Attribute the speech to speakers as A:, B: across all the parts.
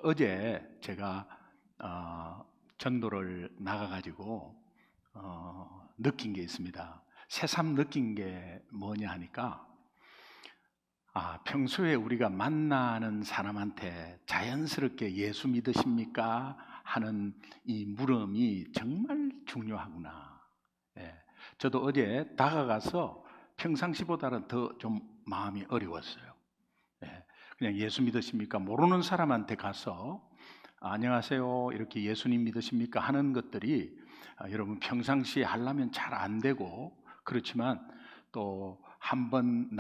A: 어제 제가 전도를 나가가지고 느낀 게 있습니다. 새삼 느낀 게 뭐냐 하니까 평소에 우리가 만나는 사람한테 자연스럽게 예수 믿으십니까? 하는 이 물음이 정말 중요하구나. 저도 어제 다가가서 평상시보다는 더 좀 마음이 어려웠어요. 그냥 예수 믿으십니까? 모르는 사람한테 가서 안녕하세요 이렇게 예수님 믿으십니까? 하는 것들이 여러분 평상시에 하려면 잘 안 되고, 그렇지만 또 한번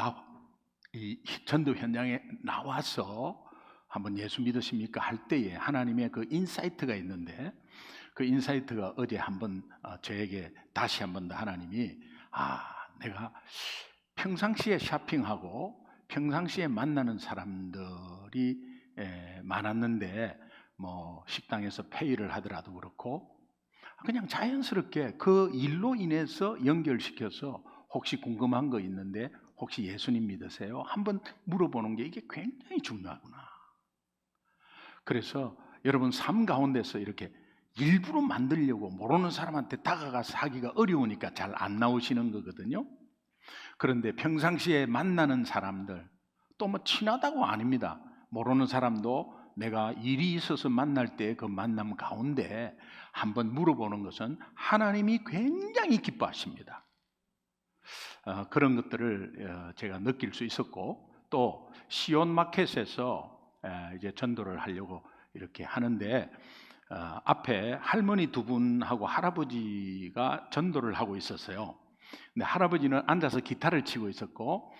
A: 이 전도 현장에 나와서 한번 예수 믿으십니까? 할 때에 하나님의 그 인사이트가 있는데, 그 인사이트가 어제 한번 저에게 다시 한번 더 하나님이 내가 평상시에 쇼핑하고 평상시에 만나는 사람들이 많았는데, 뭐 식당에서 페이를 하더라도 그렇고 그냥 자연스럽게 그 일로 인해서 연결시켜서 혹시 궁금한 거 있는데 혹시 예수님 믿으세요? 한번 물어보는 게 이게 굉장히 중요하구나. 그래서 여러분 삶 가운데서 이렇게 일부러 만들려고 모르는 사람한테 다가가서 하기가 어려우니까 잘 안 나오시는 거거든요. 그런데 평상시에 만나는 사람들, 또 뭐 친하다고 아닙니다. 모르는 사람도 내가 일이 있어서 만날 때 그 만남 가운데 한번 물어보는 것은 하나님이 굉장히 기뻐하십니다. 그런 것들을 제가 느낄 수 있었고, 또 시온 마켓에서 이제 전도를 하려고 이렇게 하는데 앞에 할머니 두 분하고 할아버지가 전도를 하고 있었어요. 근데 할아버지는 앉아서 기타를 치고 있었고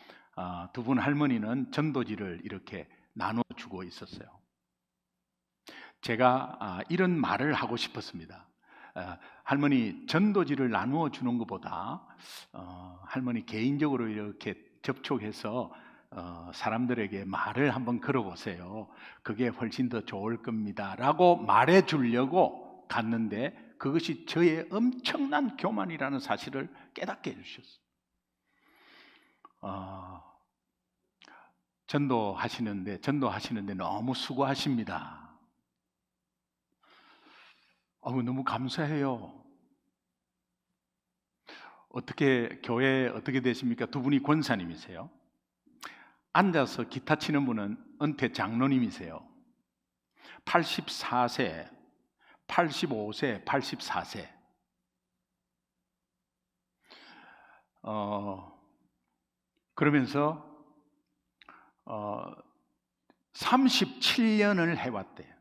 A: 두 분 할머니는 전도지를 이렇게 나눠주고 있었어요. 제가 이런 말을 하고 싶었습니다. 할머니 전도지를 나누어 주는 것보다 할머니 개인적으로 이렇게 접촉해서 사람들에게 말을 한번 걸어보세요. 그게 훨씬 더 좋을 겁니다 라고 말해 주려고 갔는데, 그것이 저의 엄청난 교만이라는 사실을 깨닫게 해주셨어요. 전도하시는데 너무 수고하십니다. 너무 감사해요. 교회 어떻게 되십니까? 두 분이 권사님이세요. 앉아서 기타 치는 분은 은퇴 장로님이세요. 84세, 85세, 84세. 그러면서 37년을 해왔대요.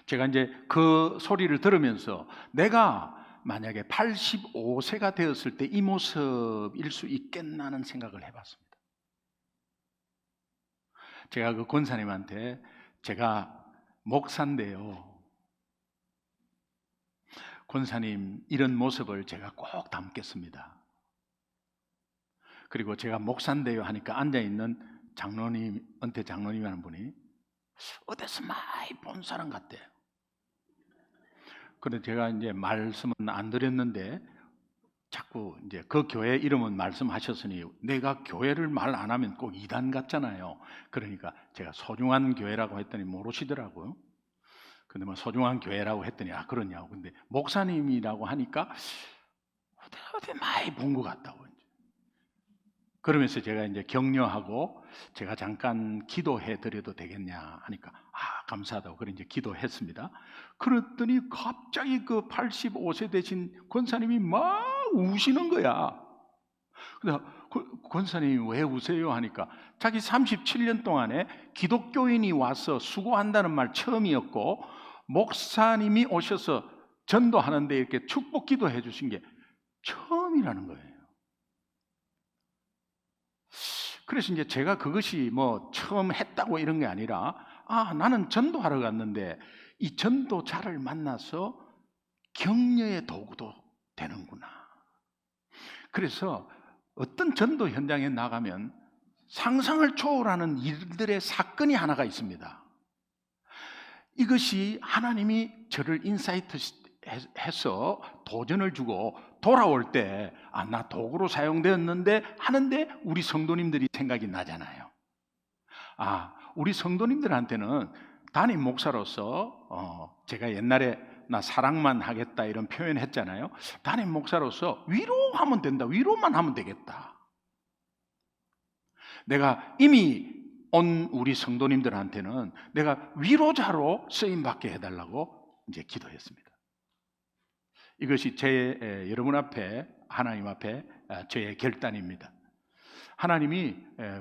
A: 제가 이제 그 소리를 들으면서 내가 만약에 85세가 되었을 때 이 모습일 수 있겠나는 생각을 해봤습니다. 제가 그 권사님한테 제가 목사인데요, 권사님 이런 모습을 제가 꼭 담겠습니다. 그리고 제가 목사인데요 하니까 앉아있는 장로님, 은퇴 장로님이라는 분이 어디서 많이 본 사람 같대요. 그런데 제가 이제 말씀은 안 드렸는데 자꾸 이제 그 교회 이름은 말씀하셨으니 내가 교회를 말 안 하면 꼭 이단 같잖아요. 그러니까 제가 소중한 교회라고 했더니 모르시더라고요. 근데 뭐 소중한 교회라고 했더니 그러냐고. 근데 목사님이라고 하니까 어디 많이 본 것 같다고. 그러면서 제가 이제 격려하고 제가 잠깐 기도해 드려도 되겠냐 하니까 감사하다고 그래 이제 기도했습니다. 그랬더니 갑자기 그 85세 되신 권사님이 막 우시는 거야. 근데 권사님이 왜 우세요 하니까 자기 37년 동안에 기독교인이 와서 수고한다는 말 처음이었고, 목사님이 오셔서 전도하는데 이렇게 축복 기도해 주신 게 처음이라는 거예요. 그래서 이제 제가 그것이 뭐 처음 했다고 이런 게 아니라 나는 전도하러 갔는데 이 전도자를 만나서 격려의 도구도 되는구나. 그래서 어떤 전도 현장에 나가면 상상을 초월하는 일들의 사건이 하나가 있습니다. 이것이 하나님이 저를 인사이트 해서 도전을 주고 돌아올 때 나 도구로 사용되었는데 하는데 우리 성도님들이 생각이 나잖아요. 우리 성도님들한테는 담임 목사로서 제가 옛날에 나 사랑만 하겠다 이런 표현 했잖아요. 담임 목사로서 위로하면 된다. 위로만 하면 되겠다. 내가 이미 온 우리 성도님들한테는 내가 위로자로 쓰임받게 해달라고 이제 기도했습니다. 이것이 여러분 앞에 하나님 앞에 저의 결단입니다. 하나님이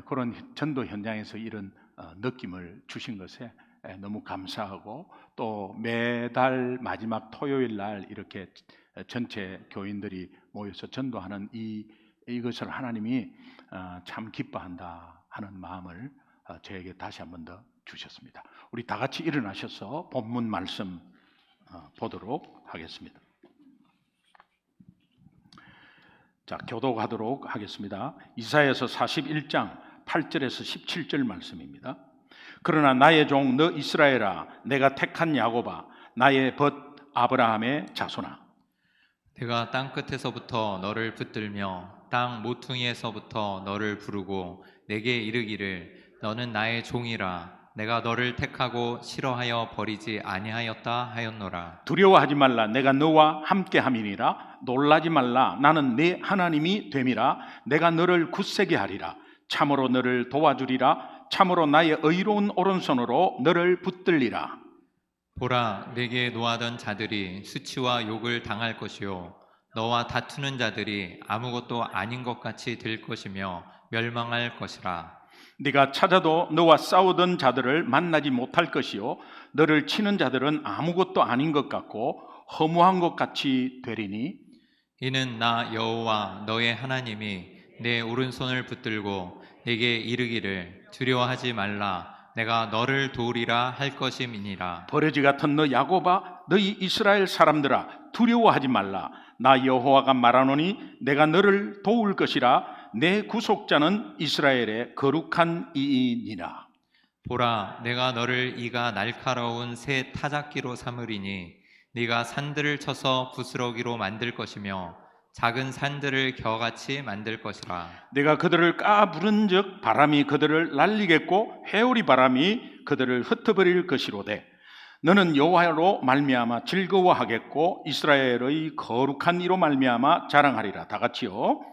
A: 그런 전도 현장에서 이런 느낌을 주신 것에 너무 감사하고, 또 매달 마지막 토요일 날 이렇게 전체 교인들이 모여서 전도하는 이것을 하나님이 참 기뻐한다 하는 마음을 저에게 다시 한 번 더 주셨습니다. 우리 다 같이 일어나셔서 본문 말씀 보도록 하겠습니다. 자, 교독하도록 하겠습니다. 이사야서 41장 8절에서 17절 말씀입니다. 그러나 나의 종 너 이스라엘아, 내가 택한 야곱아, 나의 벗 아브라함의 자손아,
B: 내가 땅 끝에서부터 너를 붙들며 땅 모퉁이에서부터 너를 부르고 내게 이르기를 너는 나의 종이라. 내가 너를 택하고 싫어하여 버리지 아니하였다 하였노라.
A: 두려워하지 말라, 내가 너와 함께함이니라. 놀라지 말라, 나는 네 하나님이 됨이라. 내가 너를 굳세게 하리라. 참으로 너를 도와주리라. 참으로 나의 의로운 오른손으로 너를 붙들리라.
B: 보라, 내게 노하던 자들이 수치와 욕을 당할 것이요 너와 다투는 자들이 아무것도 아닌 것 같이 될 것이며 멸망할 것이라.
A: 네가 찾아도 너와 싸우던 자들을 만나지 못할 것이요 너를 치는 자들은 아무것도 아닌 것 같고 허무한 것 같이 되리니,
B: 이는 나 여호와 너의 하나님이 내 오른손을 붙들고 내게 이르기를 두려워하지 말라, 내가 너를 도우리라 할 것임이니라.
A: 버러지 같은 너 야곱아, 너희 이스라엘 사람들아, 두려워하지 말라. 나 여호와가 말하노니 내가 너를 도울 것이라. 내 구속자는 이스라엘의 거룩한 이이니라.
B: 보라, 내가 너를 이가 날카로운 새 타작기로 삼으리니 네가 산들을 쳐서 부스러기로 만들 것이며 작은 산들을 겨같이 만들 것이라.
A: 내가 그들을 까부른즉 바람이 그들을 날리겠고 회오리 바람이 그들을 흩어버릴 것이로되, 너는 여호와로 말미암아 즐거워하겠고 이스라엘의 거룩한 이로 말미암아 자랑하리라. 다 같이요.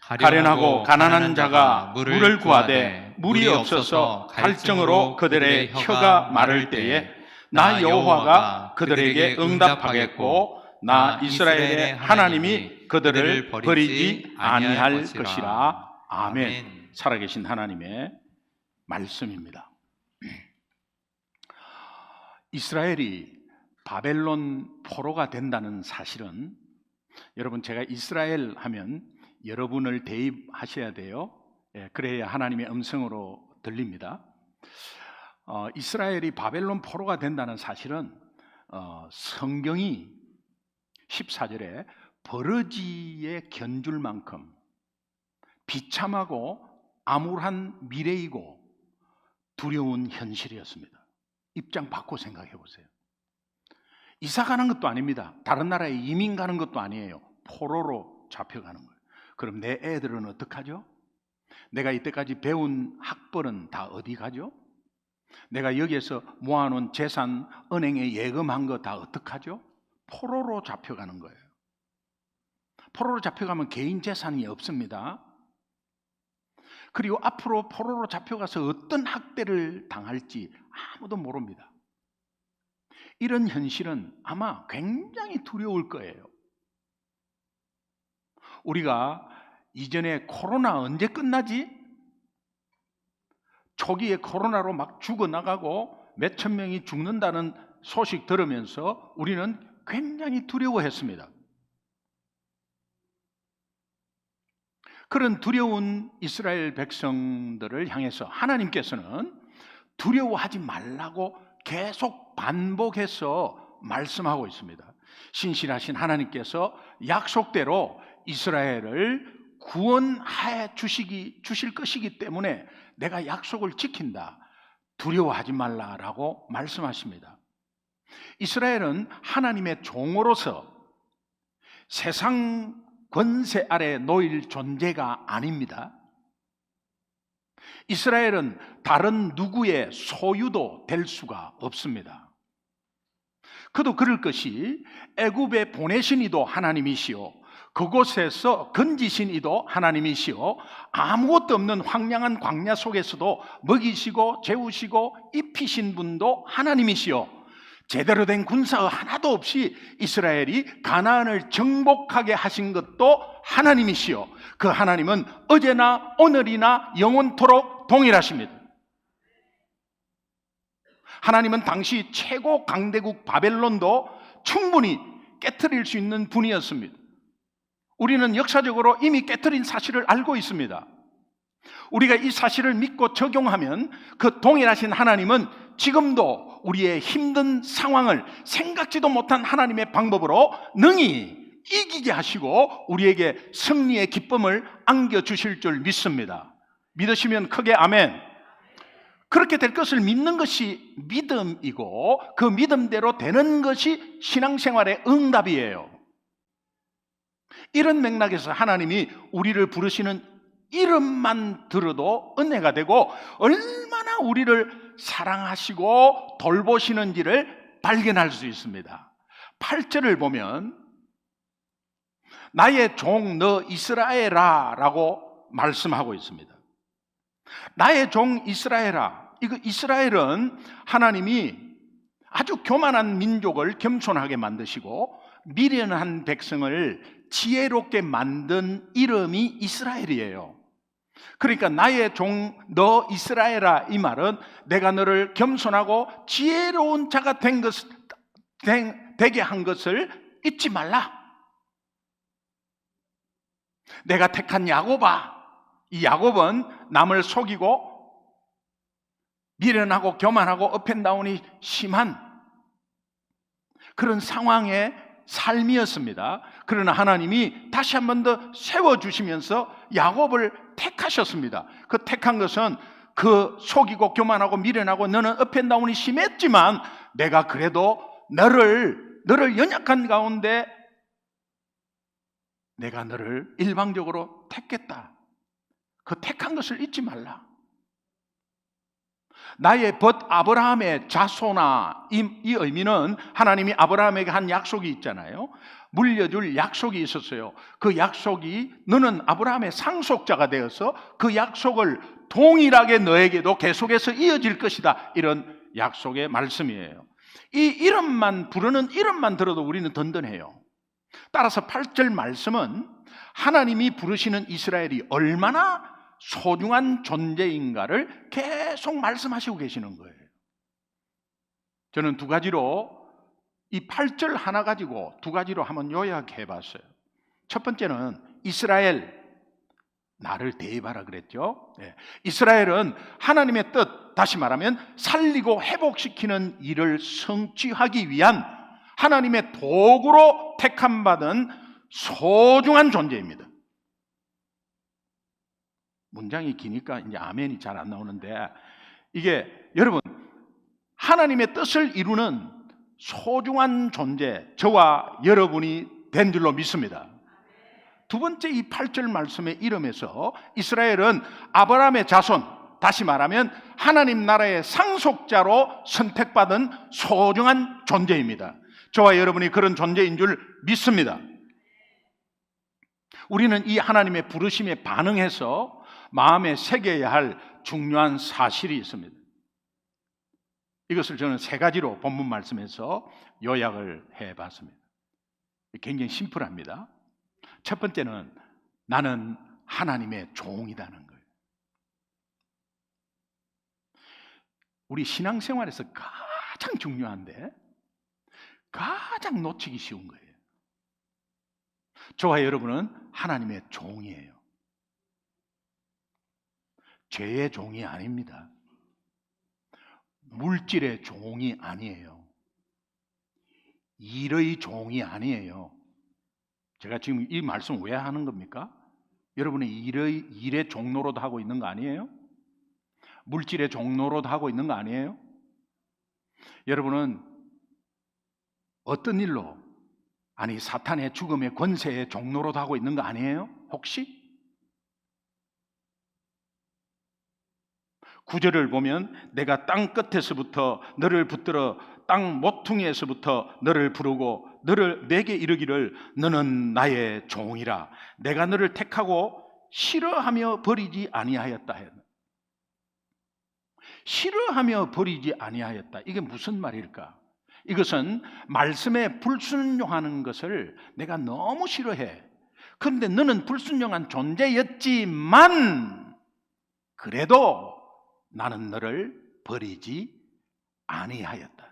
A: 가련하고 가난한 자가 물을 구하되 물이 없어서 갈증으로 그들의 혀가 마를 때에 나 여호와가 그들에게 응답하겠고 나 이스라엘의 하나님이 그들을 버리지 아니할 것이라. 아멘. 살아계신 하나님의 말씀입니다. 이스라엘이 바벨론 포로가 된다는 사실은, 여러분, 제가 이스라엘 하면 여러분을 대입하셔야 돼요. 그래야 하나님의 음성으로 들립니다. 이스라엘이 바벨론 포로가 된다는 사실은 성경이 14절에 버러지에 견줄 만큼 비참하고 암울한 미래이고 두려운 현실이었습니다. 입장 바꿔 생각해 보세요. 이사 가는 것도 아닙니다. 다른 나라에 이민 가는 것도 아니에요. 포로로 잡혀가는 거예요. 그럼 내 애들은 어떡하죠? 내가 이때까지 배운 학벌은 다 어디 가죠? 내가 여기에서 모아놓은 재산, 은행에 예금한 거 다 어떡하죠? 포로로 잡혀가는 거예요. 포로로 잡혀가면 개인 재산이 없습니다. 그리고 앞으로 포로로 잡혀가서 어떤 학대를 당할지 아무도 모릅니다. 이런 현실은 아마 굉장히 두려울 거예요. 우리가 이전에 코로나 언제 끝나지? 초기에 코로나로 막 죽어나가고 몇천 명이 죽는다는 소식 들으면서 우리는 굉장히 두려워했습니다. 그런 두려운 이스라엘 백성들을 향해서 하나님께서는 두려워하지 말라고 계속 반복해서 말씀하고 있습니다. 신실하신 하나님께서 약속대로 이스라엘을 구원해 주실 것이기 때문에 내가 약속을 지킨다. 두려워하지 말라라고 말씀하십니다. 이스라엘은 하나님의 종으로서 세상 권세 아래 놓일 존재가 아닙니다. 이스라엘은 다른 누구의 소유도 될 수가 없습니다. 그도 그럴 것이 애굽에 보내신 이도 하나님이시요 그곳에서 건지신 이도 하나님이시요 아무것도 없는 황량한 광야 속에서도 먹이시고 재우시고 입히신 분도 하나님이시요 제대로 된 군사 하나도 없이 이스라엘이 가나안을 정복하게 하신 것도 하나님이시요 그 하나님은 어제나 오늘이나 영원토록 동일하십니다. 하나님은 당시 최고 강대국 바벨론도 충분히 깨트릴 수 있는 분이었습니다. 우리는 역사적으로 이미 깨트린 사실을 알고 있습니다. 우리가 이 사실을 믿고 적용하면 그 동일하신 하나님은 지금도 우리의 힘든 상황을 생각지도 못한 하나님의 방법으로 능히 이기게 하시고 우리에게 승리의 기쁨을 안겨주실 줄 믿습니다. 믿으시면 크게 아멘. 그렇게 될 것을 믿는 것이 믿음이고 그 믿음대로 되는 것이 신앙생활의 응답이에요. 이런 맥락에서 하나님이 우리를 부르시는 이름만 들어도 은혜가 되고 얼마나 우리를 사랑하시고 돌보시는지를 발견할 수 있습니다. 8절을 보면 나의 종 너 이스라엘아 라고 말씀하고 있습니다. 나의 종 이스라엘아. 이거 이스라엘은 하나님이 아주 교만한 민족을 겸손하게 만드시고 미련한 백성을 지혜롭게 만든 이름이 이스라엘이에요. 그러니까 나의 종 너 이스라엘아 이 말은 내가 너를 겸손하고 지혜로운 자가 되게 한 것을 잊지 말라. 내가 택한 야곱아. 이 야곱은 남을 속이고 미련하고 교만하고 업앤다운이 심한 그런 상황의 삶이었습니다. 그러나 하나님이 다시 한 번 더 세워주시면서 야곱을 택하셨습니다. 그 택한 것은 그 속이고 교만하고 미련하고 너는 업앤다운이 심했지만 내가 그래도 너를 연약한 가운데 내가 너를 일방적으로 택했다. 그 택한 것을 잊지 말라. 나의 벗 아브라함의 자손아 이 의미는 하나님이 아브라함에게 한 약속이 있잖아요. 물려줄 약속이 있었어요. 그 약속이 너는 아브라함의 상속자가 되어서 그 약속을 동일하게 너에게도 계속해서 이어질 것이다. 이런 약속의 말씀이에요. 이 이름만 부르는 이름만 들어도 우리는 든든해요. 따라서 8절 말씀은 하나님이 부르시는 이스라엘이 얼마나 소중한 존재인가를 계속 말씀하시고 계시는 거예요. 저는 두 가지로 이 8절 하나 가지고 두 가지로 한번 요약해 봤어요. 첫 번째는 이스라엘, 나를 대입하라 그랬죠. 네. 이스라엘은 하나님의 뜻, 다시 말하면 살리고 회복시키는 일을 성취하기 위한 하나님의 도구로 택함받은 소중한 존재입니다. 문장이 기니까 이제 아멘이 잘 안 나오는데 이게 여러분 하나님의 뜻을 이루는 소중한 존재 저와 여러분이 된 줄로 믿습니다. 두 번째 이 8절 말씀의 이름에서 이스라엘은 아브라함의 자손, 다시 말하면 하나님 나라의 상속자로 선택받은 소중한 존재입니다. 저와 여러분이 그런 존재인 줄 믿습니다. 우리는 이 하나님의 부르심에 반응해서 마음에 새겨야 할 중요한 사실이 있습니다. 이것을 저는 세 가지로 본문 말씀에서 요약을 해봤습니다. 굉장히 심플합니다. 첫 번째는 나는 하나님의 종이라는 거예요. 우리 신앙생활에서 가장 중요한데 가장 놓치기 쉬운 거예요. 저와 여러분은 하나님의 종이에요. 죄의 종이 아닙니다. 물질의 종이 아니에요. 일의 종이 아니에요. 제가 지금 이 말씀 왜 하는 겁니까? 여러분이 일의 종로로도 하고 있는 거 아니에요? 물질의 종로로도 하고 있는 거 아니에요? 여러분은 어떤 일로, 아니 사탄의 죽음의 권세의 종로로도 하고 있는 거 아니에요? 혹시? 구절을 보면 내가 땅 끝에서부터 너를 붙들어 땅 모퉁이에서부터 너를 부르고 내게 이르기를 너는 나의 종이라. 내가 너를 택하고 싫어하며 버리지 아니하였다. 싫어하며 버리지 아니하였다. 이게 무슨 말일까? 이것은 말씀에 불순종하는 것을 내가 너무 싫어해. 그런데 너는 불순종한 존재였지만 그래도 나는 너를 버리지 아니하였다.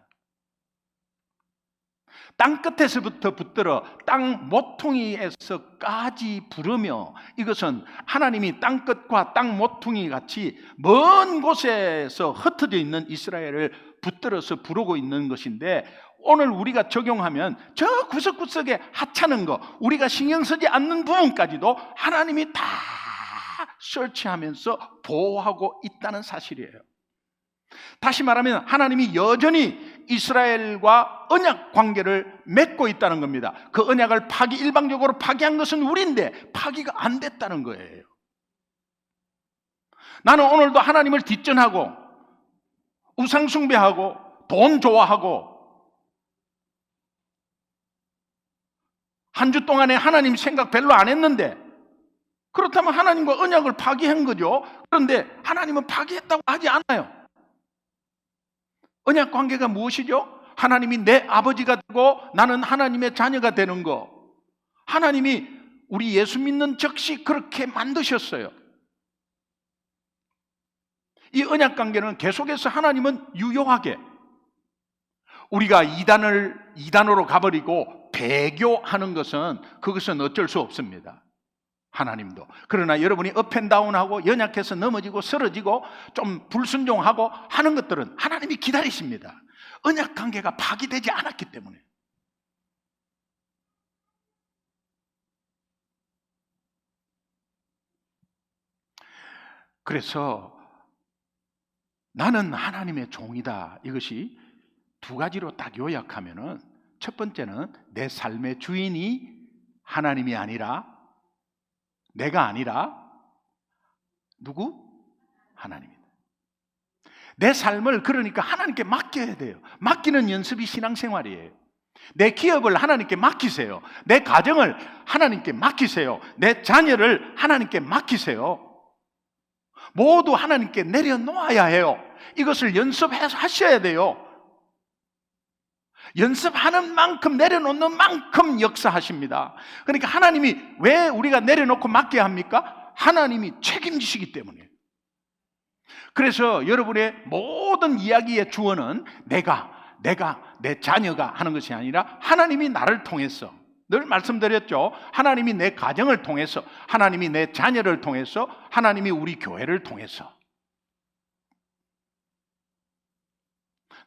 A: 땅 끝에서부터 붙들어 땅 모퉁이에서까지 부르며, 이것은 하나님이 땅 끝과 땅 모퉁이 같이 먼 곳에서 흩어져 있는 이스라엘을 붙들어서 부르고 있는 것인데, 오늘 우리가 적용하면 저 구석구석에 하찮은 거, 우리가 신경 쓰지 않는 부분까지도 하나님이 다 설치하면서 보호하고 있다는 사실이에요. 다시 말하면 하나님이 여전히 이스라엘과 언약 관계를 맺고 있다는 겁니다. 그 언약을 일방적으로 파기한 것은 우리인데 파기가 안 됐다는 거예요. 나는 오늘도 하나님을 뒷전하고 우상 숭배하고 돈 좋아하고 한 주 동안에 하나님 생각 별로 안 했는데, 그렇다면 하나님과 언약을 파기한 거죠. 그런데 하나님은 파기했다고 하지 않아요. 언약 관계가 무엇이죠? 하나님이 내 아버지가 되고 나는 하나님의 자녀가 되는 거. 하나님이 우리 예수 믿는 즉시 그렇게 만드셨어요. 이 언약 관계는 계속해서 하나님은 유효하게, 우리가 이단으로 가버리고 배교하는 것은 그것은 어쩔 수 없습니다. 하나님도. 그러나 여러분이 업앤다운하고 연약해서 넘어지고 쓰러지고 좀 불순종하고 하는 것들은 하나님이 기다리십니다. 언약 관계가 파기되지 않았기 때문에. 그래서 나는 하나님의 종이다. 이것이 두 가지로 딱 요약하면은, 첫 번째는 내 삶의 주인이 하나님이 아니라, 내가 아니라 누구? 하나님입니다. 내 삶을 그러니까 하나님께 맡겨야 돼요. 맡기는 연습이 신앙생활이에요. 내 기업을 하나님께 맡기세요. 내 가정을 하나님께 맡기세요. 내 자녀를 하나님께 맡기세요. 모두 하나님께 내려놓아야 해요. 이것을 연습해서 하셔야 돼요. 연습하는 만큼, 내려놓는 만큼 역사하십니다. 그러니까 하나님이 왜 우리가 내려놓고 맡겨야 합니까? 하나님이 책임지시기 때문에. 그래서 여러분의 모든 이야기의 주어는 내가, 내 자녀가 하는 것이 아니라 하나님이 나를 통해서, 늘 말씀드렸죠. 하나님이 내 가정을 통해서, 하나님이 내 자녀를 통해서, 하나님이 우리 교회를 통해서.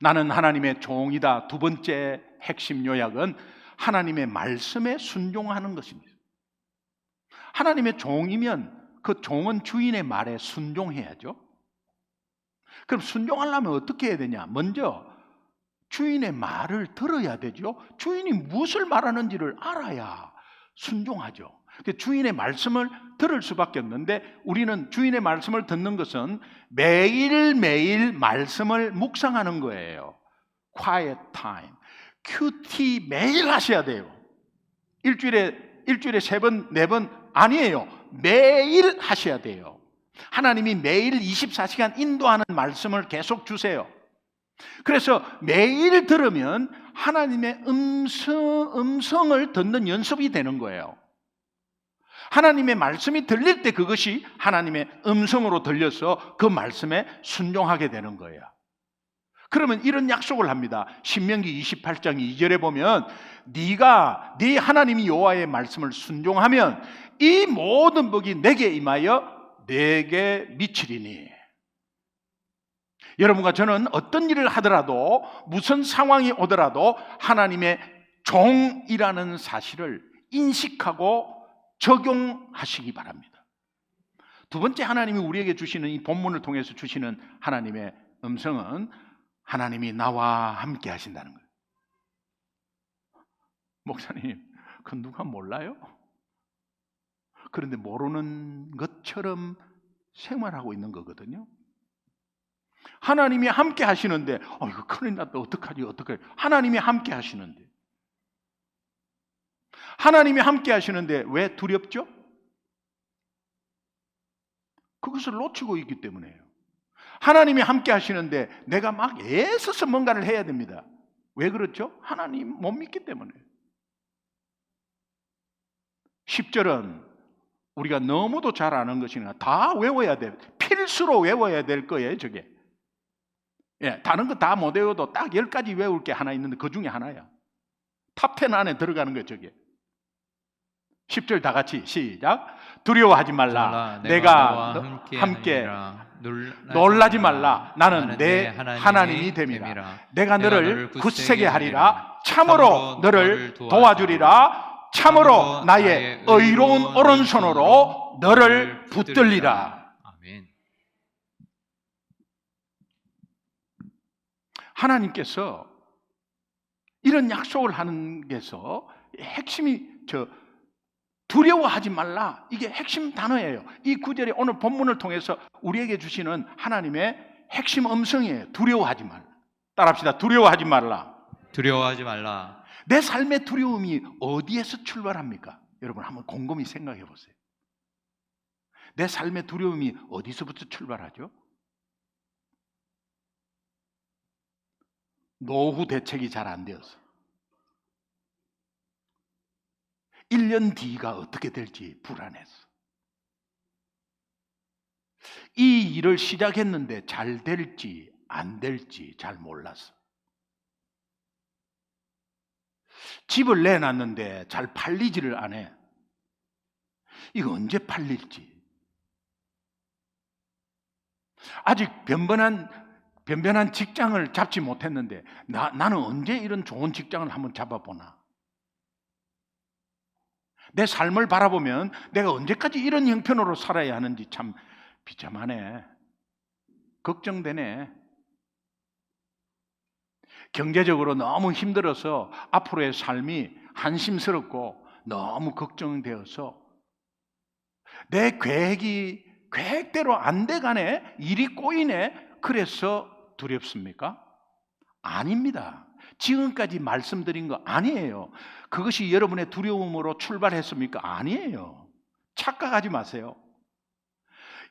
A: 나는 하나님의 종이다. 두 번째 핵심 요약은 하나님의 말씀에 순종하는 것입니다. 하나님의 종이면 그 종은 주인의 말에 순종해야죠. 그럼 순종하려면 어떻게 해야 되냐? 먼저 주인의 말을 들어야 되죠. 주인이 무엇을 말하는지를 알아야 순종하죠. 주인의 말씀을 들을 수밖에 없는데, 우리는 주인의 말씀을 듣는 것은 매일매일 말씀을 묵상하는 거예요. Quiet time, QT 매일 하셔야 돼요. 일주일에 3번, 4번 아니에요. 매일 하셔야 돼요. 하나님이 매일 24시간 인도하는 말씀을 계속 주세요. 그래서 매일 들으면 하나님의 음성을 듣는 연습이 되는 거예요. 하나님의 말씀이 들릴 때 그것이 하나님의 음성으로 들려서 그 말씀에 순종하게 되는 거예요. 그러면 이런 약속을 합니다. 신명기 28장 2절에 보면 네가 네 하나님 여호와의 말씀을 순종하면 이 모든 복이 내게 임하여 내게 미치리니. 여러분과 저는 어떤 일을 하더라도, 무슨 상황이 오더라도 하나님의 종이라는 사실을 인식하고 적용하시기 바랍니다. 두 번째, 하나님이 우리에게 주시는 이 본문을 통해서 주시는 하나님의 음성은 하나님이 나와 함께 하신다는 거예요. 목사님, 그건 누가 몰라요? 그런데 모르는 것처럼 생활하고 있는 거거든요. 하나님이 함께 하시는데 이거 큰일 났다, 어떡하지? 하나님이 함께 하시는데, 하나님이 함께 하시는데 왜 두렵죠? 그것을 놓치고 있기 때문에요. 하나님이 함께 하시는데 내가 막 애써서 뭔가를 해야 됩니다. 왜 그렇죠? 하나님 못 믿기 때문에. 10절은 우리가 너무도 잘 아는 것이나 다 외워야 돼. 필수로 외워야 될 거예요, 저게. 다른 거 다 못 외워도 딱 10가지 외울 게 하나 있는데 그 중에 하나야. 탑 10 안에 들어가는 거예요, 저게. 10절 다 같이 시작. 두려워하지 말라. 내가 함께 놀라지 말라. 나는 내 하나님이 됨이라. 내가 너를 굳세게 하리라. 참으로 너를 도와주리라. 참으로 나의 의로운 오른손으로 너를 붙들리라.
B: 아멘.
A: 하나님께서 이런 약속을 하는 게서 핵심이 두려워하지 말라. 이게 핵심 단어예요. 이 구절이 오늘 본문을 통해서 우리에게 주시는 하나님의 핵심 음성이에요. 두려워하지 말라. 따라합시다. 두려워하지 말라.
B: 두려워하지 말라.
A: 내 삶의 두려움이 어디에서 출발합니까? 여러분 한번 곰곰이 생각해 보세요. 내 삶의 두려움이 어디서부터 출발하죠? 노후 대책이 잘 안 되어서 1년 뒤가 어떻게 될지 불안해서 이 일을 시작했는데 잘 될지 안 될지 잘 몰라서 집을 내놨는데 잘 팔리지를 않아. 이거 언제 팔릴지. 아직 변변한 직장을 잡지 못했는데 나는 언제 이런 좋은 직장을 한번 잡아보나. 내 삶을 바라보면 내가 언제까지 이런 형편으로 살아야 하는지 참 비참하네. 걱정되네. 경제적으로 너무 힘들어서 앞으로의 삶이 한심스럽고 너무 걱정되어서 내 계획대로 안 돼가네. 일이 꼬이네. 그래서 두렵습니까? 아닙니다. 지금까지 말씀드린 거 아니에요. 그것이 여러분의 두려움으로 출발했습니까? 아니에요. 착각하지 마세요.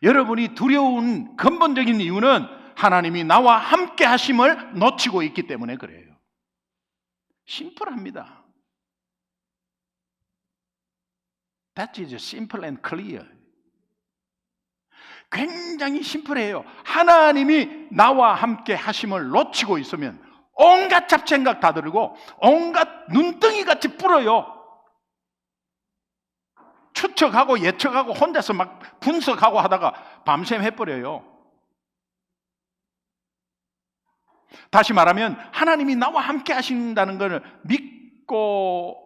A: 여러분이 두려운 근본적인 이유는 하나님이 나와 함께 하심을 놓치고 있기 때문에 그래요. 심플합니다. That is simple and clear. 굉장히 심플해요. 하나님이 나와 함께 하심을 놓치고 있으면 온갖 잡생각 다 들고 온갖 눈덩이 같이 불어요. 추측하고 예측하고 혼자서 막 분석하고 하다가 밤샘 해버려요. 다시 말하면 하나님이 나와 함께 하신다는 것을 믿고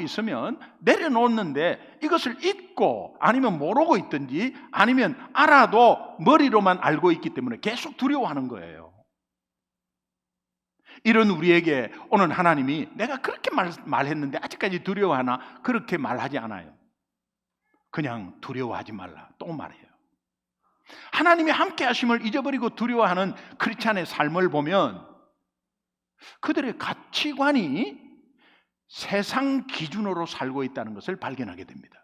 A: 있으면 내려놓는데 이것을 잊고 아니면 모르고 있든지 아니면 알아도 머리로만 알고 있기 때문에 계속 두려워하는 거예요. 이런 우리에게 오늘 하나님이 내가 그렇게 말했는데 아직까지 두려워하나? 그렇게 말하지 않아요. 그냥 두려워하지 말라. 또 말해요. 하나님이 함께 하심을 잊어버리고 두려워하는 크리스찬의 삶을 보면 그들의 가치관이 세상 기준으로 살고 있다는 것을 발견하게 됩니다.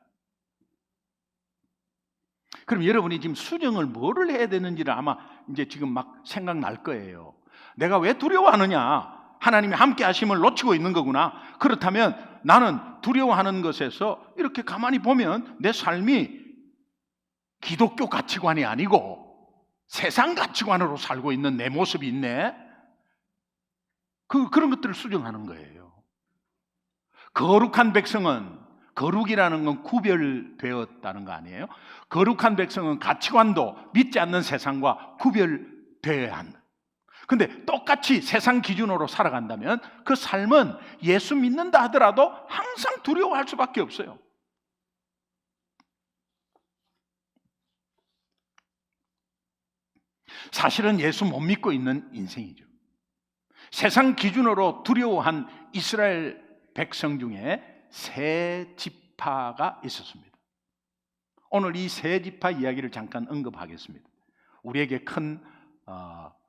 A: 그럼 여러분이 지금 수정을 뭐를 해야 되는지를 아마 이제 지금 막 생각날 거예요. 내가 왜 두려워하느냐? 하나님이 함께 하심을 놓치고 있는 거구나. 그렇다면 나는 두려워하는 것에서 이렇게 가만히 보면 내 삶이 기독교 가치관이 아니고 세상 가치관으로 살고 있는 내 모습이 있네. 그런 것들을 수정하는 거예요. 거룩한 백성은, 거룩이라는 건 구별되었다는 거 아니에요? 거룩한 백성은 가치관도 믿지 않는 세상과 구별되어야 한다. 근데 똑같이 세상 기준으로 살아간다면 그 삶은 예수 믿는다 하더라도 항상 두려워할 수밖에 없어요. 사실은 예수 못 믿고 있는 인생이죠. 세상 기준으로 두려워한 이스라엘 백성 중에 세 지파가 있었습니다. 오늘 이 세 지파 이야기를 잠깐 언급하겠습니다. 우리에게 큰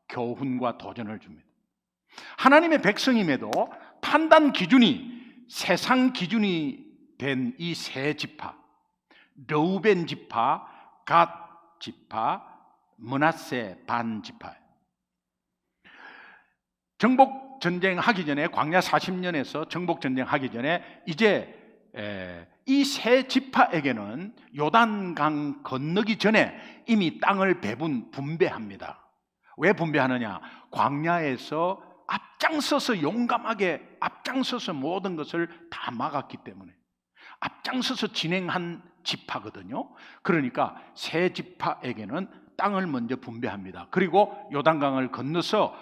A: 교훈과 도전을 줍니다. 하나님의 백성임에도 판단 기준이 세상 기준이 된 이 세 지파, 르우벤 지파, 갓 지파, 므낫세 반 지파. 정복 전쟁 하기 전에, 광야 40년에서 정복 전쟁 하기 전에 이제 이 세 지파에게는 요단강 건너기 전에 이미 땅을 분배합니다. 왜 분배하느냐? 광야에서 앞장서서 용감하게 앞장서서 모든 것을 다 막았기 때문에 앞장서서 진행한 지파거든요. 그러니까 세 지파에게는 땅을 먼저 분배합니다. 그리고 요단강을 건너서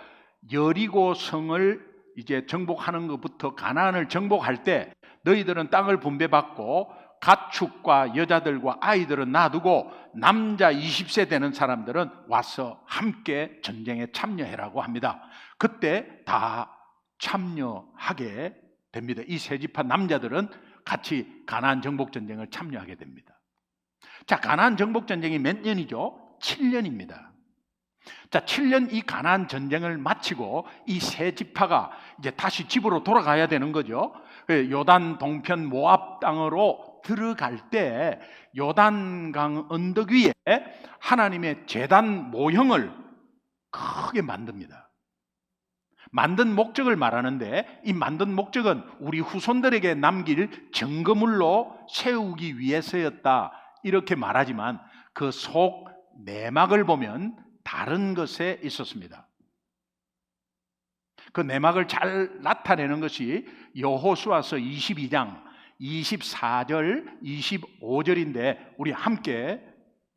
A: 여리고 성을 이제 정복하는 것부터 가나안을 정복할 때 너희들은 땅을 분배받고 가축과 여자들과 아이들은 놔두고 남자 20세 되는 사람들은 와서 함께 전쟁에 참여해라고 합니다. 그때 다 참여하게 됩니다. 이 세 지파 남자들은 같이 가나안 정복 전쟁을 참여하게 됩니다. 자, 가나안 정복 전쟁이 몇 년이죠? 7년입니다. 자, 7년 이 가나안 전쟁을 마치고 이 세 지파가 이제 다시 집으로 돌아가야 되는 거죠. 요단 동편 모압 땅으로 들어갈 때 요단강 언덕 위에 하나님의 제단 모형을 크게 만듭니다. 만든 목적을 말하는데 이 만든 목적은 우리 후손들에게 남길 증거물로 세우기 위해서였다 이렇게 말하지만 그 속 내막을 보면 다른 것에 있었습니다. 그 내막을 잘 나타내는 것이 여호수아서 22장 24절 25절인데 우리 함께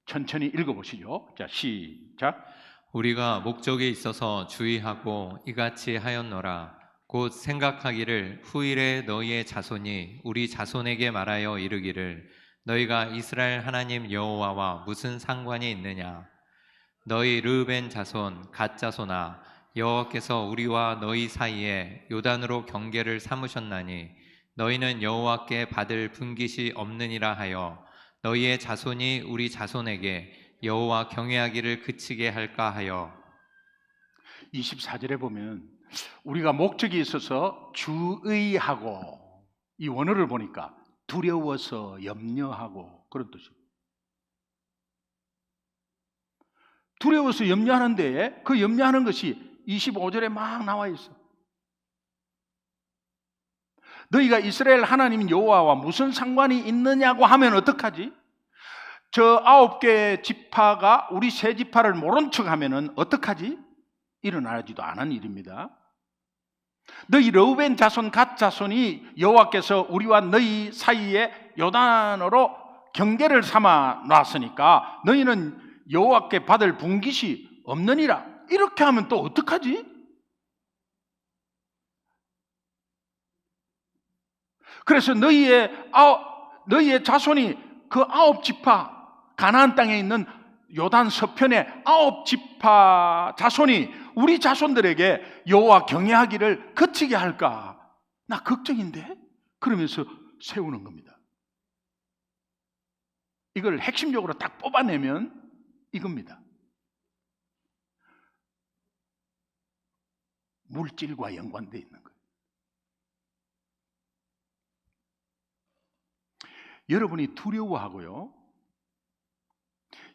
A: 천천히 읽어보시죠. 자, 시작.
B: 우리가 목적에 있어서 주의하고 이같이 하였노라. 곧 생각하기를 후일에 너희의 자손이 우리 자손에게 말하여 이르기를 너희가 이스라엘 하나님 여호와와 무슨 상관이 있느냐. 너희 르우벤 자손 갓 자손아, 여호와께서 우리와 너희 사이에 요단으로 경계를 삼으셨나니 너희는 여호와께 받을 분깃이 없느니라 하여 너희의 자손이 우리 자손에게 여호와 경외하기를 그치게 할까 하여.
A: 24절에 보면 우리가 목적이 있어서 주의하고, 이 원어를 보니까 두려워서 염려하고 그런 뜻입니다. 두려워서 염려하는데 그 염려하는 것이 25절에 막 나와 있어. 너희가 이스라엘 하나님 여호와와 무슨 상관이 있느냐고 하면 어떡하지? 저 9개 지파가 우리 세 지파를 모른 척하면은 어떡하지? 일어나지도 않은 일입니다. 너희 르우벤 자손 갓 자손이 여호와께서 우리와 너희 사이에 요단으로 경계를 삼아 놨으니까 너희는 여호와께 받을 분깃이 없느니라. 이렇게 하면 또 어떡하지? 그래서 너희의 자손이 그 9지파 가나안 땅에 있는 요단 서편의 9지파 자손이 우리 자손들에게 여호와 경외하기를 그치게 할까? 나 걱정인데? 그러면서 세우는 겁니다. 이걸 핵심적으로 딱 뽑아내면 이겁니다. 물질과 연관되어 있는 거예요. 여러분이 두려워하고요.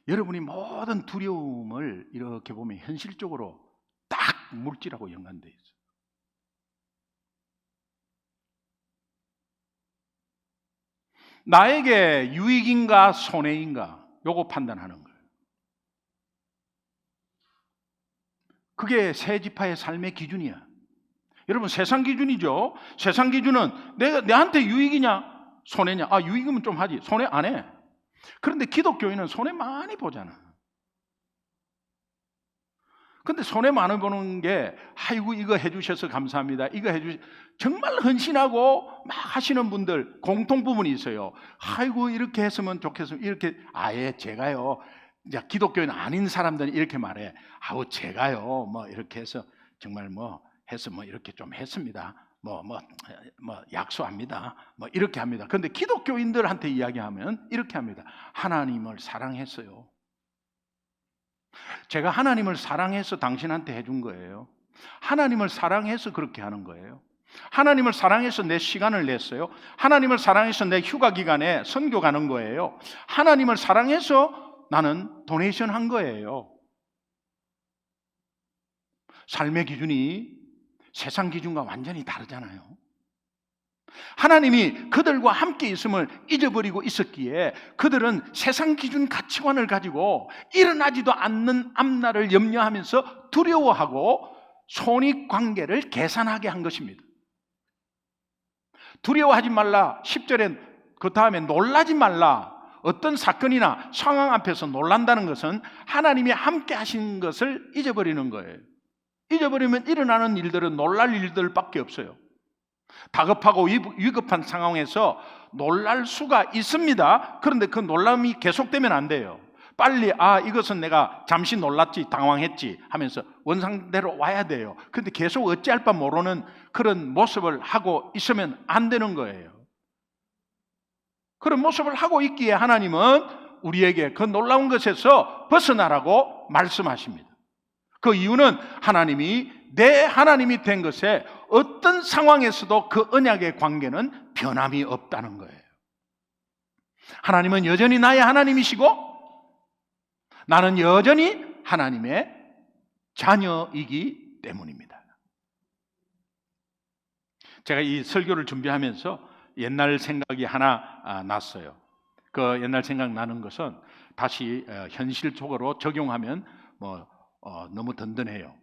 A: 여러분이 모든 두려움을 이렇게 보면 현실적으로 딱 물질하고 연관되어 있어요. 나에게 유익인가 손해인가 요거 판단하는 거예요. 그게 세 지파의 삶의 기준이야. 여러분 세상 기준이죠. 세상 기준은 내한테 유익이냐 손해냐. 아, 유익이면 좀 하지. 손해 안 해. 그런데 기독교인은 손해 많이 보잖아. 근데 손해 많이 보는 게 아이고 이거 해주셔서 감사합니다. 이거 정말 헌신하고 막 하시는 분들 공통 부분이 있어요. 아이고 이렇게 했으면 좋겠으면 이렇게 아예 제가요. 이제 기독교인 아닌 사람들은 이렇게 말해. 아우 제가요 뭐 이렇게 해서 정말 뭐 해서 뭐 이렇게 좀 했습니다. 뭐 약속합니다. 뭐 이렇게 합니다. 그런데 기독교인들한테 이야기하면 이렇게 합니다. 하나님을 사랑했어요. 제가 하나님을 사랑해서 당신한테 해준 거예요. 하나님을 사랑해서 그렇게 하는 거예요. 하나님을 사랑해서 내 시간을 냈어요. 하나님을 사랑해서 내 휴가 기간에 선교 가는 거예요. 하나님을 사랑해서 나는 도네이션 한 거예요. 삶의 기준이 세상 기준과 완전히 다르잖아요. 하나님이 그들과 함께 있음을 잊어버리고 있었기에 그들은 세상 기준 가치관을 가지고 일어나지도 않는 앞날을 염려하면서 두려워하고 손익관계를 계산하게 한 것입니다. 두려워하지 말라. 10절에 그 다음에 놀라지 말라. 어떤 사건이나 상황 앞에서 놀란다는 것은 하나님이 함께 하신 것을 잊어버리는 거예요. 잊어버리면 일어나는 일들은 놀랄 일들밖에 없어요. 다급하고 위급한 상황에서 놀랄 수가 있습니다. 그런데 그 놀람이 계속되면 안 돼요. 빨리 이것은 내가 잠시 놀랐지, 당황했지 하면서 원상대로 와야 돼요. 그런데 계속 어찌할 바 모르는 그런 모습을 하고 있으면 안 되는 거예요. 그런 모습을 하고 있기에 하나님은 우리에게 그 놀라운 것에서 벗어나라고 말씀하십니다. 그 이유는 하나님이 내 하나님이 된 것에 어떤 상황에서도 그 언약의 관계는 변함이 없다는 거예요. 하나님은 여전히 나의 하나님이시고 나는 여전히 하나님의 자녀이기 때문입니다. 제가 이 설교를 준비하면서 옛날 생각이 하나 났어요. 그 옛날 생각 나는 것은 다시 현실적으로 적용하면 너무 든든해요.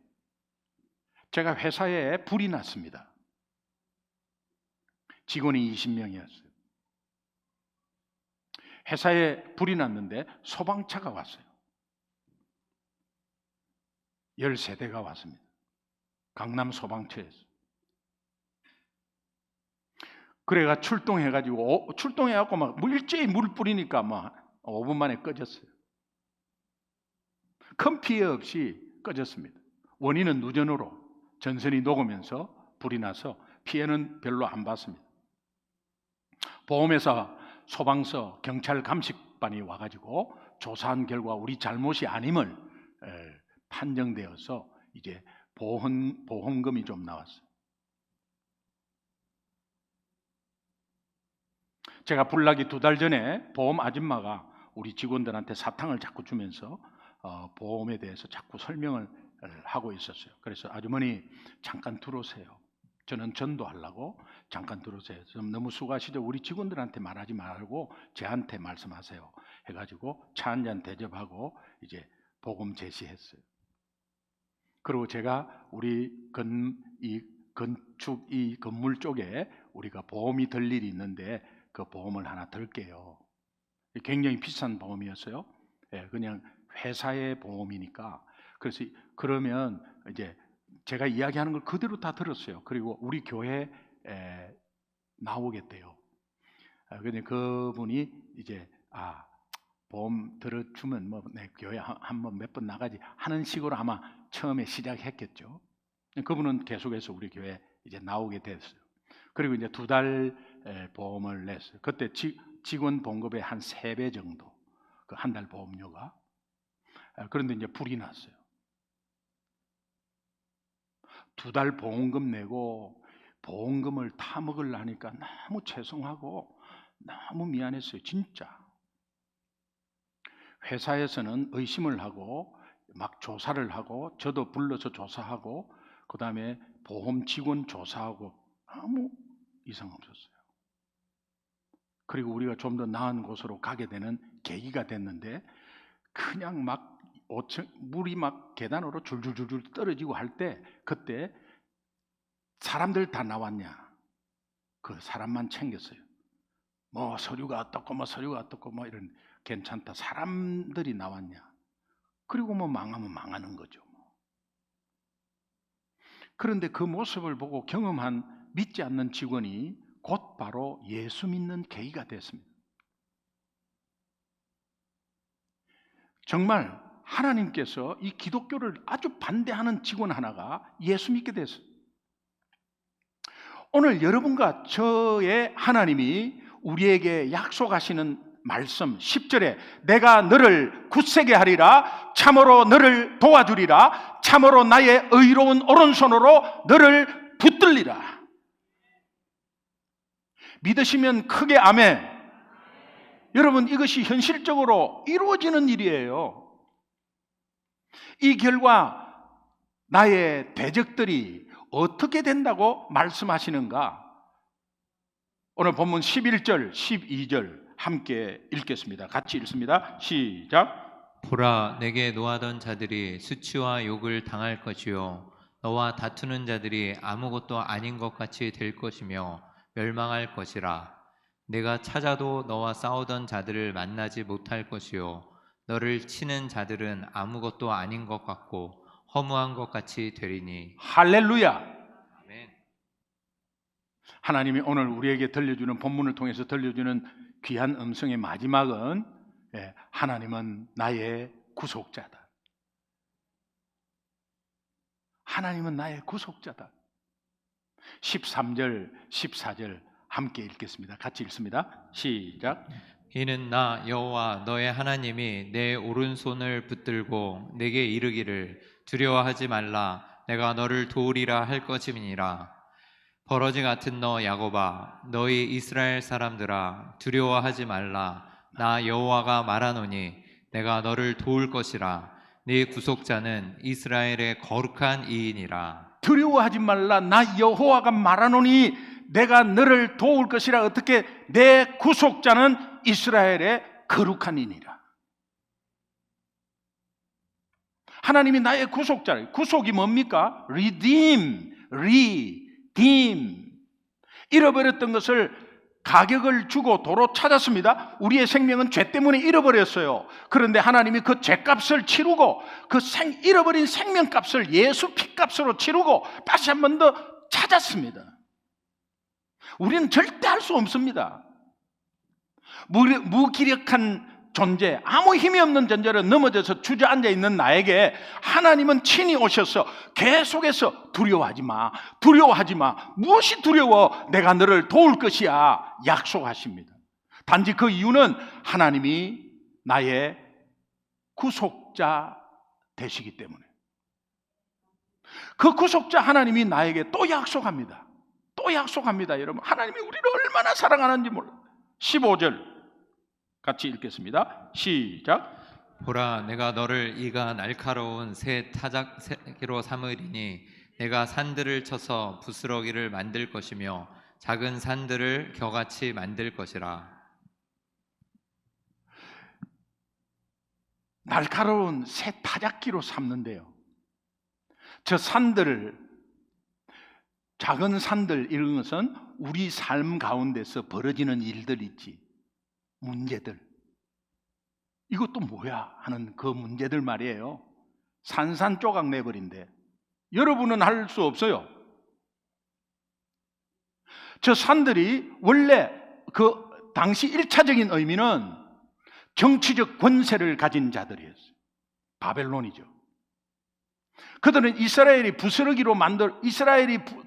A: 제가 회사에 불이 났습니다. 직원이 20명이었어요. 회사에 불이 났는데 소방차가 왔어요. 13대가 왔습니다. 강남 소방처에서. 그래가 출동해갖고 막 일제히 물 뿌리니까 막 5분 만에 꺼졌어요. 큰 피해 없이 꺼졌습니다. 원인은 누전으로 전선이 녹으면서 불이 나서 피해는 별로 안 봤습니다. 보험회사, 소방서, 경찰 감식반이 와가지고 조사한 결과 우리 잘못이 아님을 판정되어서 이제 보험금이 좀 나왔어요. 제가 불나기 2달 전에 보험 아줌마가 우리 직원들한테 사탕을 자꾸 주면서 보험에 대해서 자꾸 설명을 하고 있었어요. 그래서 아주머니 잠깐 들어오세요. 저는 전도하려고 잠깐 들어오세요. 좀 너무 수고하시죠. 우리 직원들한테 말하지 말고 저한테 말씀하세요. 해가지고 차 한 잔 대접하고 이제 복음 제시했어요. 그리고 제가 우리 건축 이 건물 쪽에 우리가 보험이 들 일이 있는데 그 보험을 하나 들게요. 굉장히 비싼 보험이었어요. 그냥 회사의 보험이니까. 그래서 그러면 이제 제가 이야기하는 걸 그대로 다 들었어요. 그리고 우리 교회에 나오겠대요. 근데 그분이 이제 보험 들어주면 내 교회 한번 몇 번 나가지 하는 식으로 아마 처음에 시작했겠죠. 그분은 계속해서 우리 교회 이제 나오게 됐어요. 그리고 이제 2달 보험을 냈어요. 그때 직원 봉급의 한 3배 정도 그 한 달 보험료가. 그런데 이제 불이 났어요. 2달 보험금 내고 보험금을 타먹으려니까 너무 죄송하고 너무 미안했어요. 진짜. 회사에서는 의심을 하고 막 조사를 하고 저도 불러서 조사하고 그 다음에 보험 직원 조사하고 아무 이상 없었어요. 그리고 우리가 좀 더 나은 곳으로 가게 되는 계기가 됐는데 그냥 막 물이 막 계단으로 줄줄줄줄 떨어지고 할 때 그때 사람들 다 나왔냐? 그 사람만 챙겼어요. 뭐 서류가 어떻고 뭐 이런 괜찮다. 사람들이 나왔냐? 그리고 뭐 망하면 망하는 거죠. 그런데 그 모습을 보고 경험한 믿지 않는 직원이 곧바로 예수 믿는 계기가 됐습니다. 정말 하나님께서 이 기독교를 아주 반대하는 직원 하나가 예수 믿게 됐어요. 오늘 여러분과 저의 하나님이 우리에게 약속하시는 말씀 10절에 내가 너를 굳세게 하리라, 참으로 너를 도와주리라, 참으로 나의 의로운 오른손으로 너를 붙들리라. 믿으시면 크게 아멘. 여러분, 이것이 현실적으로 이루어지는 일이에요. 이 결과 나의 대적들이 어떻게 된다고 말씀하시는가? 오늘 본문 11절, 12절 함께 읽겠습니다. 같이 읽습니다. 시작.
B: 보라, 내게 노하던 자들이 수치와 욕을 당할 것이요 너와 다투는 자들이 아무것도 아닌 것 같이 될 것이며 멸망할 것이라. 내가 찾아도 너와 싸우던 자들을 만나지 못할 것이요 너를 치는 자들은 아무것도 아닌 것 같고 허무한 것 같이 되리니.
A: 할렐루야.
B: 아멘.
A: 하나님이 오늘 우리에게 들려주는, 본문을 통해서 들려주는 귀한 음성의 마지막은 하나님은 나의 구속자다. 하나님은 나의 구속자다. 13절, 14절 함께 읽겠습니다. 같이 읽습니다. 시작.
B: 이는 나 여호와 너의 하나님이 내 오른손을 붙들고 내게 이르기를 두려워하지 말라, 내가 너를 도우리라 할 것임이니라. 버러지 같은 너 야곱아, 너희 이스라엘 사람들아, 두려워하지 말라, 나 여호와가 말하노니 내가 너를 도울 것이라. 네 구속자는 이스라엘의 거룩한 이인이라.
A: 두려워하지 말라, 나 여호와가 말하노니 내가 너를 도울 것이라. 어떻게? 내 구속자는 이스라엘의 거룩한 이니라. 하나님이 나의 구속자를, 구속이 뭡니까? redeem. 잃어버렸던 것을 가격을 주고 도로 찾았습니다. 우리의 생명은 죄 때문에 잃어버렸어요. 그런데 하나님이 그 죄값을 치르고 그 잃어버린 생명값을 예수 피값으로 치르고 다시 한 번 더 찾았습니다. 우리는 절대 할 수 없습니다. 무기력한 존재, 아무 힘이 없는 존재로 넘어져서 주저앉아 있는 나에게 하나님은 친히 오셔서 계속해서 두려워하지 마, 두려워하지 마. 무엇이 두려워? 내가 너를 도울 것이야 약속하십니다. 단지 그 이유는 하나님이 나의 구속자 되시기 때문에. 그 구속자 하나님이 나에게 또 약속합니다. 또 약속합니다. 여러분, 하나님이 우리를 얼마나 사랑하는지 몰라요. 15절 같이 읽겠습니다. 시작.
B: 보라, 내가 너를 이가 날카로운 새 타작새로 삼으리니 내가 산들을 쳐서 부스러기를 만들 것이며 작은 산들을 겨같이 만들 것이라.
A: 날카로운 새 타작기로 삼는데요, 저 산들을, 작은 산들, 이런 것은 우리 삶 가운데서 벌어지는 일들 있지, 문제들, 이것도 뭐야 하는 그 문제들 말이에요. 산산조각 내버린데 여러분은 할 수 없어요. 저 산들이 원래 그 당시 1차적인 의미는 정치적 권세를 가진 자들이었어요. 바벨론이죠. 그들은 이스라엘이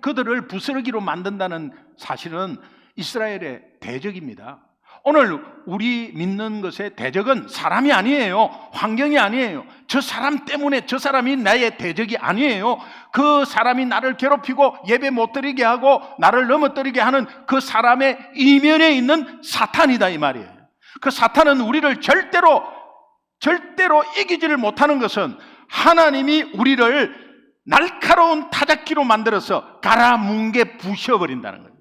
A: 그들을 부스러기로 만든다는 사실은 이스라엘의 대적입니다. 오늘 우리 믿는 것의 대적은 사람이 아니에요. 환경이 아니에요. 저 사람 때문에 저 사람이 나의 대적이 아니에요. 그 사람이 나를 괴롭히고 예배 못 드리게 하고 나를 넘어뜨리게 하는 그 사람의 이면에 있는 사탄이다 이 말이에요. 그 사탄은 우리를 절대로 이기지를 못하는 것은 하나님이 우리를 날카로운 타작기로 만들어서 갈아뭉개 부셔버린다는 거예요.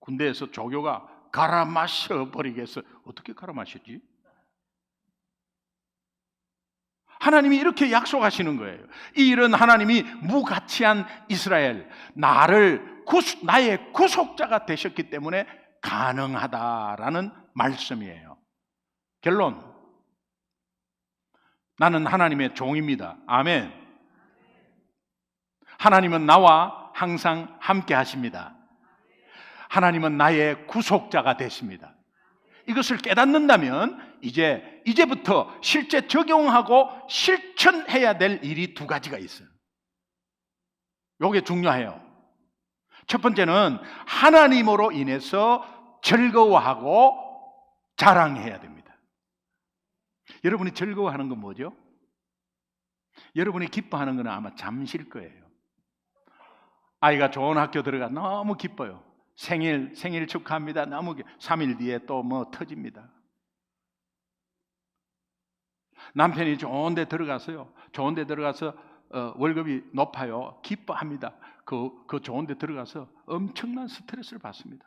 A: 군대에서 조교가 갈아 마셔버리겠어. 어떻게 갈아 마셨지? 하나님이 이렇게 약속하시는 거예요. 이 일은 하나님이 무가치한 이스라엘, 나의 구속자가 되셨기 때문에 가능하다라는 말씀이에요. 결론, 나는 하나님의 종입니다. 아멘. 하나님은 나와 항상 함께 하십니다. 하나님은 나의 구속자가 되십니다. 이것을 깨닫는다면 이제부터 실제 적용하고 실천해야 될 일이 두 가지가 있어요. 이게 중요해요. 첫 번째는 하나님으로 인해서 즐거워하고 자랑해야 됩니다. 여러분이 즐거워하는 건 뭐죠? 여러분이 기뻐하는 건 아마 잠시일 거예요. 아이가 좋은 학교 들어가 너무 기뻐요. 생일 축하합니다. 너무 3일 뒤에 또 뭐 터집니다. 남편이 좋은 데 들어가서요. 좋은 데 들어가서 월급이 높아요. 기뻐합니다. 그 좋은 데 들어가서 엄청난 스트레스를 받습니다.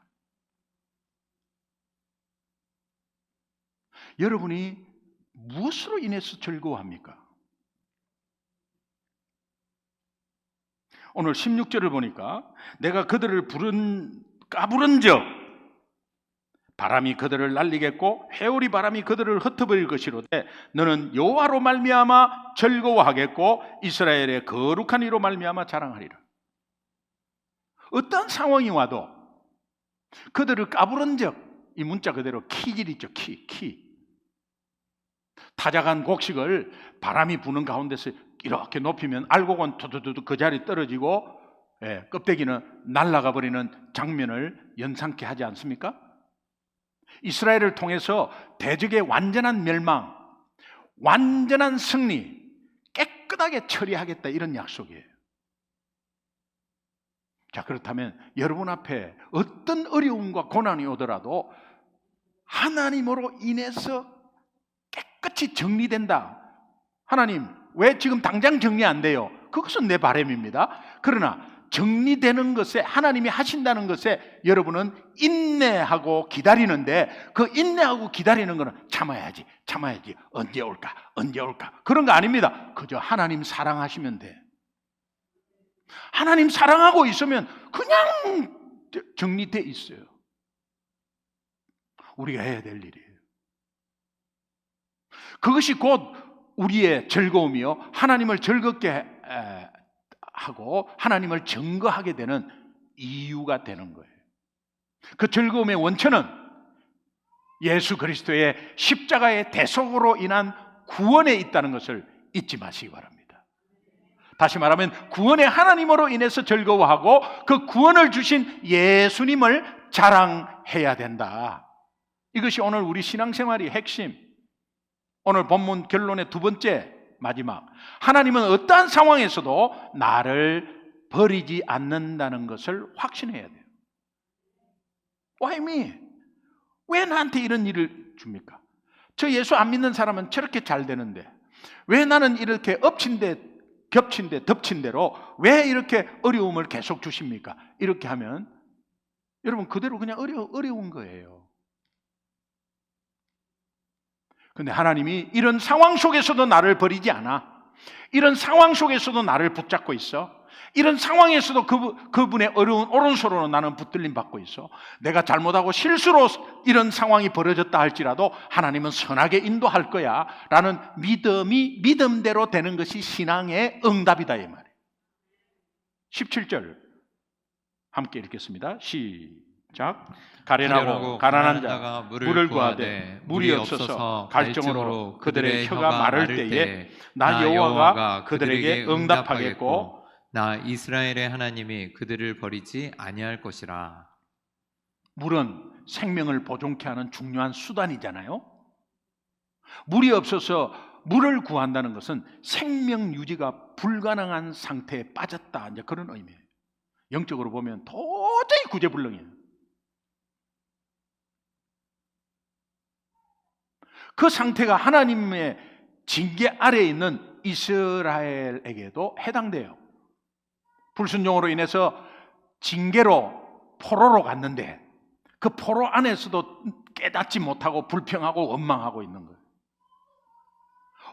A: 여러분이 무엇으로 인해서 즐거워합니까? 오늘 16절을 보니까 내가 그들을 까부른즉 바람이 그들을 날리겠고 회오리 바람이 그들을 흩어버릴 것이로되 너는 여호와로 말미암아 즐거워하겠고 이스라엘의 거룩한 이로 말미암아 자랑하리라. 어떤 상황이 와도 그들을 까부른즉, 이 문자 그대로 키질 있죠. 키. 타작한 곡식을 바람이 부는 가운데서 이렇게 높이면 알곡은 두두두 그 자리에 떨어지고 껍데기는 날아가 버리는 장면을 연상케 하지 않습니까? 이스라엘을 통해서 대적의 완전한 멸망, 완전한 승리, 깨끗하게 처리하겠다, 이런 약속이에요. 자, 그렇다면 여러분 앞에 어떤 어려움과 고난이 오더라도 하나님으로 인해서 깨끗이 정리된다. 하나님, 왜 지금 당장 정리 안 돼요? 그것은 내 바람입니다. 그러나 정리되는 것에, 하나님이 하신다는 것에 여러분은 인내하고 기다리는데, 그 인내하고 기다리는 것은 참아야지 언제 올까 그런 거 아닙니다. 그저 하나님 사랑하시면 돼. 하나님 사랑하고 있으면 그냥 정리돼 있어요. 우리가 해야 될 일이에요. 그것이 곧 우리의 즐거움이요, 하나님을 즐겁게 하고 하나님을 증거하게 되는 이유가 되는 거예요. 그 즐거움의 원천은 예수 그리스도의 십자가의 대속으로 인한 구원에 있다는 것을 잊지 마시기 바랍니다. 다시 말하면 구원의 하나님으로 인해서 즐거워하고 그 구원을 주신 예수님을 자랑해야 된다. 이것이 오늘 우리 신앙생활의 핵심, 오늘 본문 결론의 두 번째, 마지막, 하나님은 어떠한 상황에서도 나를 버리지 않는다는 것을 확신해야 돼요. Why me? 왜 나한테 이런 일을 줍니까? 저 예수 안 믿는 사람은 저렇게 잘 되는데 왜 나는 이렇게 엎친 데 겹친 데 덮친 대로 왜 이렇게 어려움을 계속 주십니까? 이렇게 하면 여러분 그대로 그냥 어려운 거예요. 근데 하나님이 이런 상황 속에서도 나를 버리지 않아. 이런 상황 속에서도 나를 붙잡고 있어. 이런 상황에서도 그분의 어려운 오른손으로 나는 붙들림 받고 있어. 내가 잘못하고 실수로 이런 상황이 벌어졌다 할지라도 하나님은 선하게 인도할 거야 라는 믿음이 믿음대로 되는 것이 신앙의 응답이다, 이 말이에요. 17절 함께 읽겠습니다. 시작. 가련하고 가난한 자가 물을 구하되 물이 없어서 갈증으로 그들의 혀가 마를 때에 나 여호와가 그들에게 응답하겠고
B: 나 이스라엘의 하나님이 그들을 버리지 아니할 것이라.
A: 물은 생명을 보존케 하는 중요한 수단이잖아요. 물이 없어서 물을 구한다는 것은 생명 유지가 불가능한 상태에 빠졌다, 이제 그런 의미예요. 영적으로 보면 도저히 구제불능이에요. 그 상태가 하나님의 징계 아래에 있는 이스라엘에게도 해당돼요. 불순종으로 인해서 징계로 포로로 갔는데 그 포로 안에서도 깨닫지 못하고 불평하고 원망하고 있는 거예요.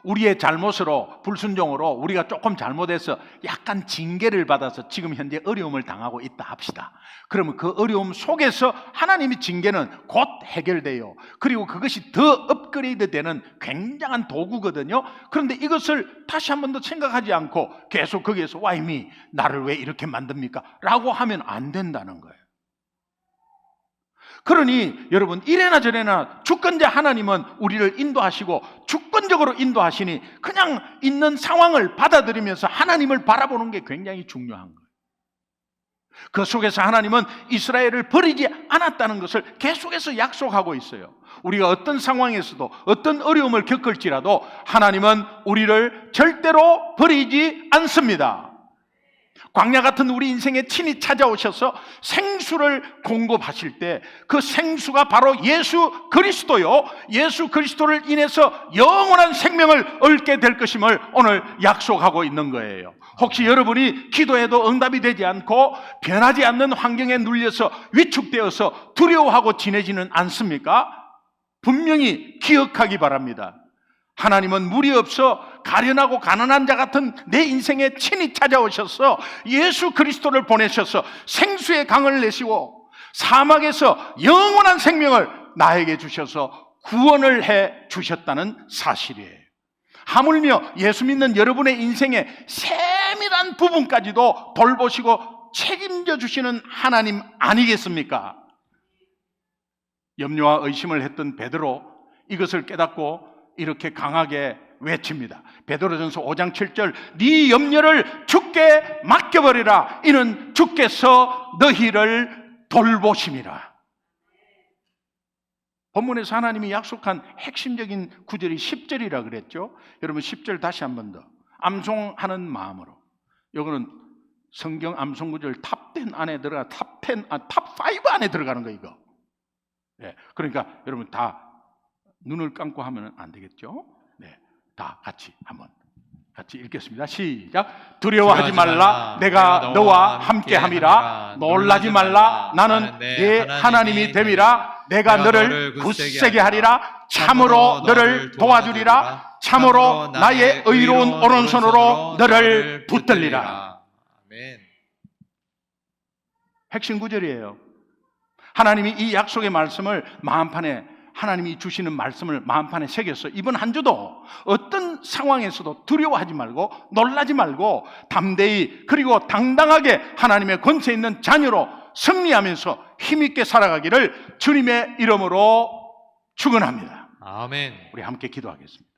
A: 우리의 잘못으로, 불순종으로 우리가 조금 잘못해서 약간 징계를 받아서 지금 현재 어려움을 당하고 있다 합시다. 그러면 그 어려움 속에서 하나님의 징계는 곧 해결돼요. 그리고 그것이 더 업그레이드 되는 굉장한 도구거든요. 그런데 이것을 다시 한 번 더 생각하지 않고 계속 거기에서 Why me? 나를 왜 이렇게 만듭니까? 라고 하면 안 된다는 거예요. 그러니 여러분, 이래나 저래나 주권자 하나님은 우리를 인도하시고 주권적으로 인도하시니 그냥 있는 상황을 받아들이면서 하나님을 바라보는 게 굉장히 중요한 거예요. 그 속에서 하나님은 이스라엘을 버리지 않았다는 것을 계속해서 약속하고 있어요. 우리가 어떤 상황에서도 어떤 어려움을 겪을지라도 하나님은 우리를 절대로 버리지 않습니다. 광야 같은 우리 인생에 친히 찾아오셔서 생수를 공급하실 때 그 생수가 바로 예수 그리스도요, 예수 그리스도를 인해서 영원한 생명을 얻게 될 것임을 오늘 약속하고 있는 거예요. 혹시 여러분이 기도해도 응답이 되지 않고 변하지 않는 환경에 눌려서 위축되어서 두려워하고 지내지는 않습니까? 분명히 기억하기 바랍니다. 하나님은 무리 없어 가련하고 가난한 자 같은 내 인생에 친히 찾아오셔서 예수 그리스도를 보내셔서 생수의 강을 내시고 사막에서 영원한 생명을 나에게 주셔서 구원을 해 주셨다는 사실이에요. 하물며 예수 믿는 여러분의 인생의 세밀한 부분까지도 돌보시고 책임져 주시는 하나님 아니겠습니까? 염려와 의심을 했던 베드로 이것을 깨닫고 이렇게 강하게 외칩니다. 베드로전서 5장 7절, 네 염려를 주께 맡겨버리라. 이는 주께서 너희를 돌보심이라. 본문에서 하나님이 약속한 핵심적인 구절이 10절이라 그랬죠. 여러분 10절 다시 한 번 더. 암송하는 마음으로. 이거는 성경 암송 구절 탑10 안에 들어가 탑5 안에 들어가는 거 이거. 네, 그러니까 여러분 다 눈을 감고 하면 안 되겠죠? 네, 다 같이 한번 같이 읽겠습니다. 시작. 두려워하지 말라. 내가 너와 함께함이라. 놀라지 말라. 나는 네 하나님이 됨이라. 내가 너를 굳세게 하리라. 참으로 너를 도와주리라. 참으로 나의 의로운 오른손으로 너를 붙들리라.
B: 아멘.
A: 핵심 구절이에요. 하나님이 이 약속의 말씀을 마음판에, 하나님이 주시는 말씀을 마음판에 새겨서 이번 한 주도 어떤 상황에서도 두려워하지 말고 놀라지 말고 담대히 그리고 당당하게 하나님의 권세 있는 자녀로 승리하면서 힘있게 살아가기를 주님의 이름으로 축원합니다.
B: 아멘.
A: 우리 함께 기도하겠습니다.